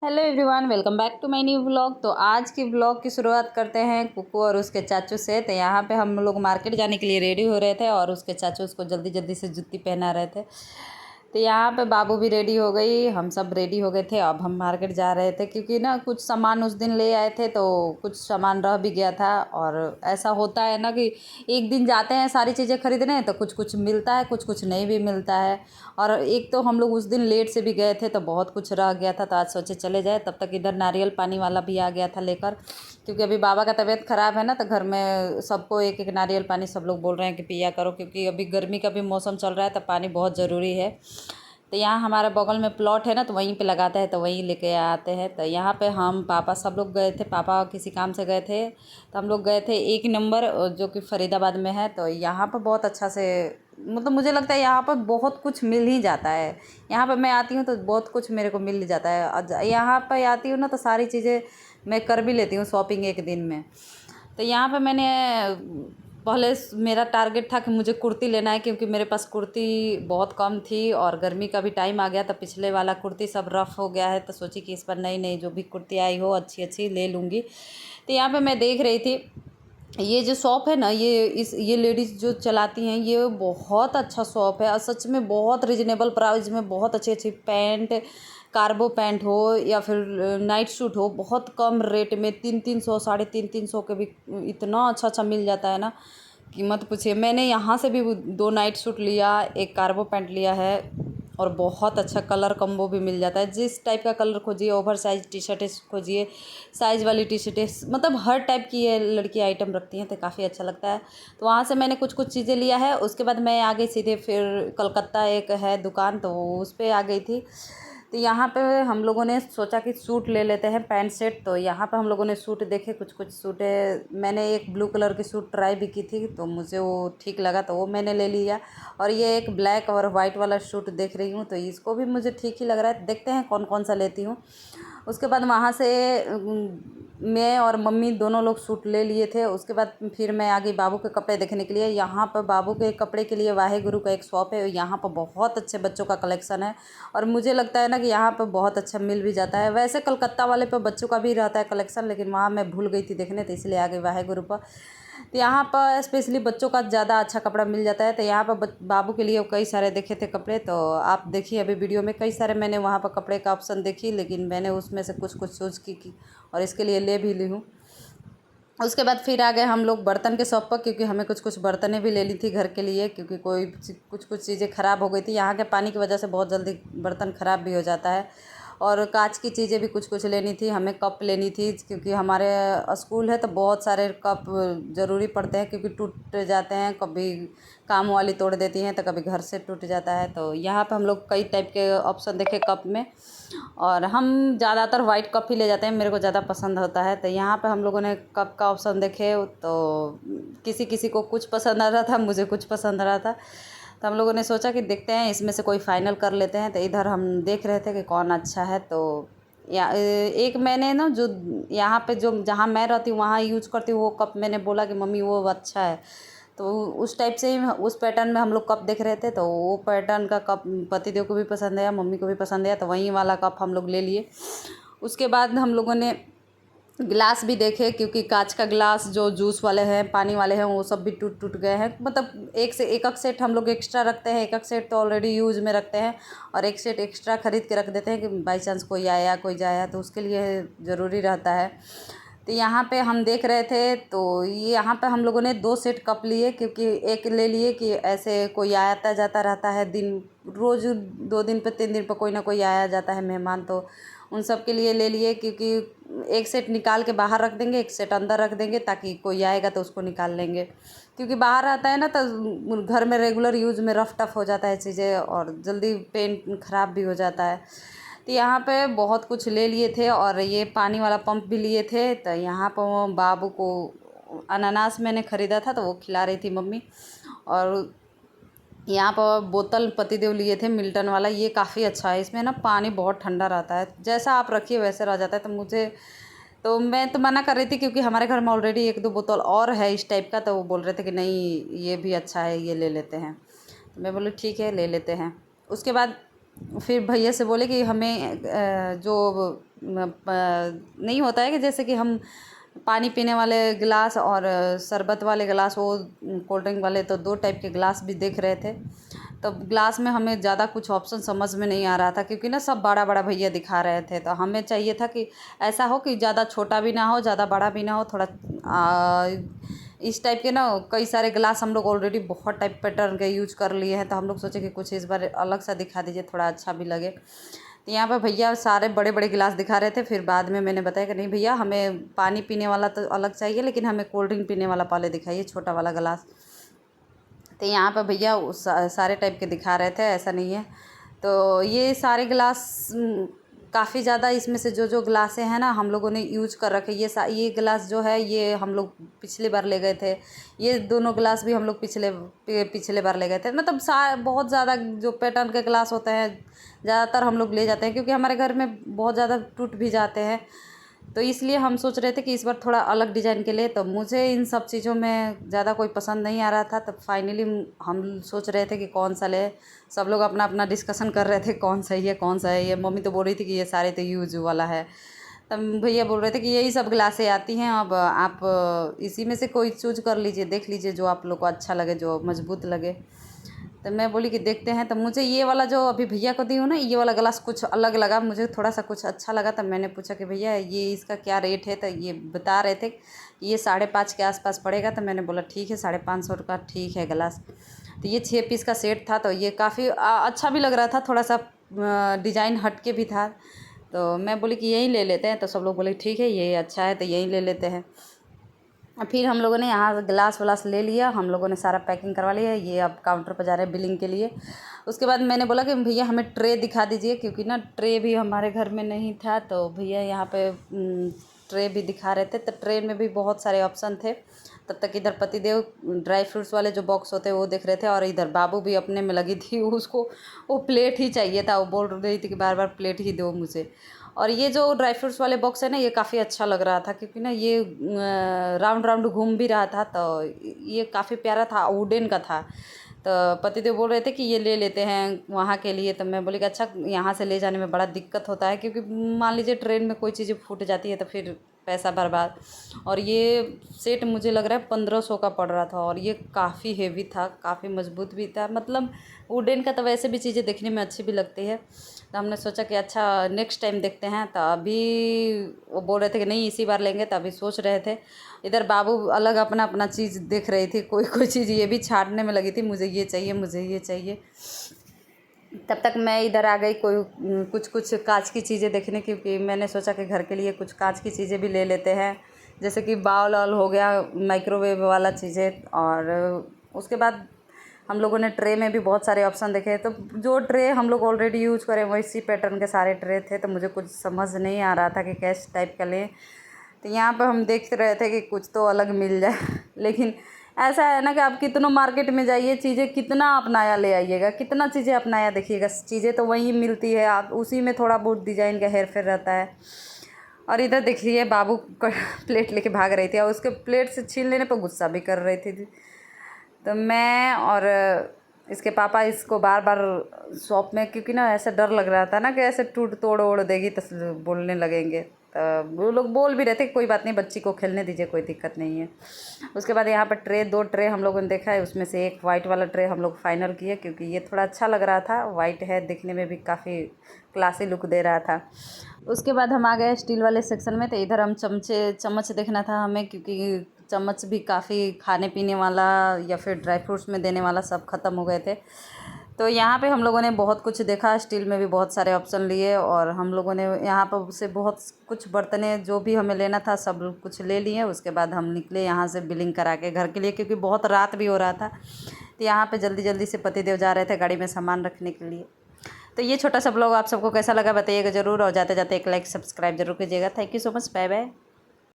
Hello everyone, welcome back to my new vlog. तो आज की व्लॉग की शुरुआत करते हैं कुकू और उसके चाचू से। तो यहाँ पे हम लोग मार्केट जाने के लिए रेडी हो रहे थे और उसके चाचू उसको जल्दी जल्दी से जूती पहना रहे थे। तो यहाँ पे बाबू भी रेडी हो गई, हम सब रेडी हो गए थे। अब हम मार्केट जा रहे थे क्योंकि ना कुछ सामान उस दिन ले आए थे तो कुछ सामान रह भी गया था। और ऐसा होता है ना कि एक दिन जाते हैं सारी चीज़ें खरीदने तो कुछ कुछ मिलता है, कुछ कुछ नहीं भी मिलता है। और एक तो हम लोग उस दिन लेट से भी गए थे तो बहुत कुछ रह गया था, तो आज सोचे चले जाए। तब तक इधर नारियल पानी वाला भी आ गया था लेकर, क्योंकि अभी बाबा का तबीयत ख़राब है ना, तो घर में सबको एक एक नारियल पानी सब लोग बोल रहे हैं कि पिया करो, क्योंकि अभी गर्मी का भी मौसम चल रहा है तो पानी बहुत ज़रूरी है। तो यहाँ हमारे बगल में प्लॉट है ना, तो वहीं पे लगाते हैं, तो वहीं लेके आते हैं। तो यहाँ पे हम पापा सब लोग गए थे, पापा किसी काम से गए थे तो हम लोग गए थे 1 नंबर, जो कि फरीदाबाद में है। तो यहाँ पर बहुत अच्छा से, मतलब मुझे लगता है यहाँ पर बहुत कुछ मिल ही जाता है। यहाँ पर मैं आती हूँ तो बहुत कुछ मेरे को मिल जाता है। यहाँ पर आती हूँ ना तो सारी चीज़ें मैं कर भी लेती हूँ शॉपिंग एक दिन में। तो यहाँ पे मैंने पहले मेरा टारगेट था कि मुझे कुर्ती लेना है, क्योंकि मेरे पास कुर्ती बहुत कम थी और गर्मी का भी टाइम आ गया। तो पिछले वाला कुर्ती सब रफ़ हो गया है, तो सोची कि इस पर नई नई जो भी कुर्ती आई हो अच्छी अच्छी ले लूँगी। तो यहाँ पे मैं देख रही थी, ये जो शॉप है ना, ये लेडीज़ जो चलाती हैं, ये बहुत अच्छा शॉप है और सच में बहुत रिजनेबल प्राइस में बहुत अच्छी अच्छी पैंट, कार्गो पैंट हो या फिर नाइट सूट हो, बहुत कम रेट में 300-300 350 के भी इतना अच्छा अच्छा मिल जाता है ना कि मत पूछिए। मैंने यहाँ से भी 2 नाइट सूट लिया, एक कार्गो पैंट लिया है और बहुत अच्छा कलर कम्बो भी मिल जाता है। जिस टाइप का कलर खोजिए, ओवर साइज टी शर्टें खोजिए, साइज़ वाली टी शर्टें, मतलब हर टाइप की ये लड़की आइटम रखती हैं, तो काफ़ी अच्छा लगता है। तो वहाँ से मैंने कुछ कुछ चीज़ें लिया है। उसके बाद मैं आ गई सीधे, फिर कलकत्ता एक है दुकान, तो उस पर आ गई थी। तो यहाँ पे हम लोगों ने सोचा कि सूट ले लेते हैं, पैंट सेट। तो यहाँ पे हम लोगों ने सूट देखे, कुछ कुछ सूटें, मैंने एक ब्लू कलर की सूट ट्राई भी की थी तो मुझे वो ठीक लगा, तो वो मैंने ले लिया। और ये एक ब्लैक और वाइट वाला सूट देख रही हूँ, तो इसको भी मुझे ठीक ही लग रहा है। देखते हैं कौन कौन सा लेती हूँ। उसके बाद वहाँ से मैं और मम्मी दोनों लोग सूट ले लिए थे। उसके बाद फिर मैं आ गई बाबू के कपड़े देखने के लिए। यहाँ पर बाबू के कपड़े के लिए वाहे गुरु का एक शॉप है, यहाँ पर बहुत अच्छे बच्चों का कलेक्शन है और मुझे लगता है ना कि यहाँ पर बहुत अच्छा मिल भी जाता है। वैसे कलकत्ता वाले पर बच्चों का भी रहता है कलेक्शन, लेकिन वहाँ मैं भूल गई थी देखने, तो इसलिए आ गई वाहे गुरु पर। तो यहाँ पर स्पेशली बच्चों का ज़्यादा अच्छा कपड़ा मिल जाता है। तो यहाँ पर बाबू के लिए कई सारे देखे थे कपड़े, तो आप देखिए अभी वीडियो में कई सारे मैंने वहाँ पर कपड़े का ऑप्शन देखी, लेकिन मैंने उसमें से कुछ कुछ चूज़ की और इसके लिए ले भी ली हूँ। उसके बाद फिर आ गए हम लोग बर्तन के शॉप पर, क्योंकि हमें कुछ कुछ बर्तनें भी लेनी थी घर के लिए, क्योंकि कुछ कुछ चीज़ें ख़राब हो गई थी। यहाँ के पानी की वजह से बहुत जल्दी बर्तन ख़राब भी हो जाता है। और कांच की चीज़ें भी कुछ कुछ लेनी थी, हमें कप लेनी थी, क्योंकि हमारे स्कूल है तो बहुत सारे कप ज़रूरी पड़ते हैं, क्योंकि टूट जाते हैं, कभी काम वाली तोड़ देती हैं तो कभी घर से टूट जाता है। तो यहाँ पे हम लोग कई टाइप के ऑप्शन देखे कप में, और हम ज़्यादातर वाइट कप ही ले जाते हैं, मेरे को ज़्यादा पसंद होता है। तो यहाँ पे हम लोगों ने कप का ऑप्शन देखे, तो किसी किसी को कुछ पसंद आ रहा था, मुझे कुछ पसंद आ रहा था। तो हम लोगों ने सोचा कि देखते हैं इसमें से कोई फ़ाइनल कर लेते हैं। तो इधर हम देख रहे थे कि कौन अच्छा है। तो एक मैंने ना, जो यहाँ पे जो जहाँ मैं रहती हूँ वहाँ यूज करती हूँ, वो कप मैंने बोला कि मम्मी वो अच्छा है, तो उस टाइप से ही उस पैटर्न में हम लोग कप देख रहे थे। तो वो पैटर्न का कप पतिदेव को भी पसंद आया, मम्मी को भी पसंद आया, तो वहीं वाला कप हम लोग ले लिए। उसके बाद हम लोगों ने गिलास भी देखे, क्योंकि कांच का गिलास जो जूस वाले हैं, पानी वाले हैं, वो सब भी टूट टूट गए हैं। मतलब एक से एक सेट हम लोग एक्स्ट्रा रखते हैं, एक सेट तो ऑलरेडी यूज़ में रखते हैं और एक सेट एक्स्ट्रा ख़रीद के रख देते हैं कि बाई चांस कोई आया कोई जाया तो उसके लिए ज़रूरी रहता है। तो यहाँ पे हम देख रहे थे, तो ये यहाँ पे हम लोगों ने 2 सेट कप लिए, क्योंकि एक ले लिए कि ऐसे कोई आता जाता रहता है, दिन रोज़ 2 दिन पे 3 दिन पे कोई ना कोई आया जाता है मेहमान, तो उन सब के लिए ले लिए। क्योंकि एक सेट निकाल के बाहर रख देंगे, एक सेट अंदर रख देंगे, ताकि कोई आएगा तो उसको निकाल लेंगे, क्योंकि बाहर आता है ना तो घर में रेगुलर यूज़ में रफ टफ हो जाता है चीज़ें और जल्दी पेंट ख़राब भी हो जाता है। तो यहाँ पे बहुत कुछ ले लिए थे और ये पानी वाला पंप भी लिए थे। तो यहाँ पर बाबू को अनानास मैंने ख़रीदा था, तो वो खिला रही थी मम्मी। और यहाँ पर बोतल पतिदेव लिए थे मिल्टन वाला, ये काफ़ी अच्छा है, इसमें ना पानी बहुत ठंडा रहता है, जैसा आप रखिए वैसे रह जाता है। तो मैं तो मना कर रही थी, क्योंकि हमारे घर में ऑलरेडी 1-2 बोतल और है इस टाइप का, तो वो बोल रहे थे कि नहीं ये भी अच्छा है, ये ले लेते हैं। तो मैं बोली ठीक है ले लेते हैं। उसके बाद फिर भैया से बोले कि हमें जो नहीं होता है कि जैसे कि हम पानी पीने वाले गिलास और शरबत वाले गिलास, वो कोल्ड ड्रिंक वाले, तो 2 टाइप के गिलास भी देख रहे थे। तो गिलास में हमें ज़्यादा कुछ ऑप्शन समझ में नहीं आ रहा था, क्योंकि ना सब बड़ा बड़ा भैया दिखा रहे थे। तो हमें चाहिए था कि ऐसा हो कि ज़्यादा छोटा भी ना हो, ज़्यादा बड़ा भी ना हो, थोड़ा इस टाइप के ना। कई सारे गिलास हम लोग ऑलरेडी बहुत टाइप पैटर्न के यूज कर लिए हैं, तो हम लोग सोचे कि कुछ इस बार अलग सा दिखा दीजिए, थोड़ा अच्छा भी लगे। तो यहाँ पर भैया सारे बड़े बड़े गिलास दिखा रहे थे। फिर बाद में मैंने बताया कि नहीं भैया, हमें पानी पीने वाला तो अलग चाहिए, लेकिन हमें कोल्ड ड्रिंक पीने वाला पहले दिखाइए, छोटा वाला गिलास। तो यहाँ पर भैया सारे टाइप के दिखा रहे थे, ऐसा नहीं है। तो ये सारे गिलास काफ़ी ज़्यादा, इसमें से जो गिलासें हैं ना, हम लोगों ने यूज कर रखे। ये गिलास जो है, ये हम लोग पिछली बार ले गए थे। ये दोनों गिलास भी हम लोग पिछले बार ले गए थे। मतलब बहुत ज़्यादा जो पैटर्न के गिलास होते हैं, ज़्यादातर हम लोग ले जाते हैं, क्योंकि हमारे घर में बहुत ज़्यादा टूट भी जाते हैं। तो इसलिए हम सोच रहे थे कि इस बार थोड़ा अलग डिज़ाइन के लिए। तो मुझे इन सब चीज़ों में ज़्यादा कोई पसंद नहीं आ रहा था। तब फाइनली हम सोच रहे थे कि कौन सा ले। सब लोग अपना अपना डिस्कशन कर रहे थे, कौन सही है कौन सा है। ये मम्मी तो बोल रही थी कि ये सारे तो यूज वाला है। तब भैया बोल रहे थे कि यही सब गिलासें आती हैं, अब आप इसी में से कोई चूज कर लीजिए, देख लीजिए जो आप लोग को अच्छा लगे, जो मजबूत लगे। तो मैं बोली कि देखते हैं। तो मुझे ये वाला जो अभी भैया को दी हूँ ना, ये वाला गिलास कुछ अलग लगा मुझे, थोड़ा सा कुछ अच्छा लगा। तब मैंने पूछा कि भैया ये इसका क्या रेट है। तो ये बता रहे थे कि ये 5.5 के आसपास पड़ेगा। तो मैंने बोला ठीक है, 550 का ठीक है गिलास। तो ये 6 पीस का सेट था। तो ये काफ़ी अच्छा भी लग रहा था, थोड़ा सा डिज़ाइन हट के भी था। तो मैं बोली कि यही ले लेते हैं। तो सब लोग बोले ठीक है, ये अच्छा है, तो यही ले लेते हैं। फिर हम लोगों ने यहाँ गिलास वलास ले लिया, हम लोगों ने सारा पैकिंग करवा लिया। ये अब काउंटर पर जा रहे हैं बिलिंग के लिए। उसके बाद मैंने बोला कि भैया हमें ट्रे दिखा दीजिए, क्योंकि ना ट्रे भी हमारे घर में नहीं था। तो भैया यहाँ पे ट्रे भी दिखा रहे थे। तो ट्रे में भी बहुत सारे ऑप्शन थे। तब तक इधर पतिदेव ड्राई फ्रूट्स वाले जो बॉक्स होते हैं वो देख रहे थे, और इधर बाबू भी अपने में लगी थी। उसको वो प्लेट ही चाहिए था, वो बोल रही थी कि बार बार प्लेट ही दो मुझे। और ये जो ड्राई फ्रूट्स वाले बॉक्स है ना, ये काफ़ी अच्छा लग रहा था, क्योंकि ना ये राउंड राउंड घूम भी रहा था। तो ये काफ़ी प्यारा था, वुडन का था। तो पतिदेव बोल रहे थे कि ये ले लेते हैं वहाँ के लिए। तो मैं बोली कि अच्छा, यहाँ से ले जाने में बड़ा दिक्कत होता है, क्योंकि मान लीजिए ट्रेन में कोई चीज़ें फूट जाती है तो फिर पैसा बर्बाद। और ये सेट मुझे लग रहा है 1500 का पड़ रहा था, और ये काफ़ी हेवी था, काफ़ी मजबूत भी था। मतलब वुडन का तो वैसे भी चीज़ें देखने में अच्छी भी लगती है। तो हमने सोचा कि अच्छा नेक्स्ट टाइम देखते हैं। तो अभी वो बोल रहे थे कि नहीं इसी बार लेंगे। तो अभी सोच रहे थे। इधर बाबू अलग अपना अपना चीज़ देख रही थी, कोई कोई चीज़ ये भी छाटने में लगी थी, मुझे ये चाहिए, मुझे ये चाहिए। तब तक मैं इधर आ गई कोई कुछ कुछ कांच की चीज़ें देखने, क्योंकि मैंने सोचा कि घर के लिए कुछ कांच की चीज़ें भी ले लेते हैं, जैसे कि बाउल वाउल हो गया, माइक्रोवेव वाला चीज़ें। और उसके बाद हम लोगों ने ट्रे में भी बहुत सारे ऑप्शन देखे। तो जो ट्रे हम लोग ऑलरेडी यूज करें वैसी पैटर्न के सारे ट्रे थे। तो मुझे कुछ समझ नहीं आ रहा था कि कैसे टाइप का लें। तो यहाँ पर हम देख रहे थे कि कुछ तो अलग मिल जाए। लेकिन ऐसा है ना कि आप कितनों मार्केट में जाइए, चीज़ें कितना आप नया ले आइएगा, कितना चीज़ें आप नया देखिएगा, चीज़ें तो वहीं मिलती है, आप उसी में थोड़ा बहुत डिज़ाइन का हेर फेर रहता है। और इधर देखिए बाबू प्लेट लेके भाग रही थी, और उसके प्लेट से छीन लेने पर गुस्सा भी कर रही थी। तो मैं और इसके पापा इसको बार बार शॉप में, क्योंकि ना ऐसा डर लग रहा था ना कि ऐसे टूट तोड़ ओड़ देगी तो बोलने लगेंगे। तो वो लोग बोल भी रहे थे कोई बात नहीं, बच्ची को खेलने दीजिए, कोई दिक्कत नहीं है। उसके बाद यहाँ पर 2 ट्रे हम लोगों ने देखा है, उसमें से एक वाइट वाला ट्रे हम लोग फाइनल किए, क्योंकि ये थोड़ा अच्छा लग रहा था, वाइट है, दिखने में भी काफ़ी क्लासी लुक दे रहा था। उसके बाद हम आ गए स्टील वाले सेक्शन में। तो इधर हम चम्मच देखना था हमें, क्योंकि चम्मच भी काफ़ी खाने पीने वाला या फिर ड्राई फ्रूट्स में देने वाला सब ख़त्म हो गए थे। तो यहाँ पे हम लोगों ने बहुत कुछ देखा, स्टील में भी बहुत सारे ऑप्शन लिए, और हम लोगों ने यहाँ पर से बहुत कुछ बर्तनें जो भी हमें लेना था सब कुछ ले लिए। उसके बाद हम निकले यहाँ से बिलिंग करा के घर के लिए, क्योंकि बहुत रात भी हो रहा था। तो यहाँ पे जल्दी जल्दी से पतिदेव जा रहे थे गाड़ी में सामान रखने के लिए। तो ये छोटा सा ब्लॉग आप सबको कैसा लगा बताइएगा ज़रूर, और जाते जाते एक लाइक सब्सक्राइब जरूर कीजिएगा। Thank you so much, bye bye.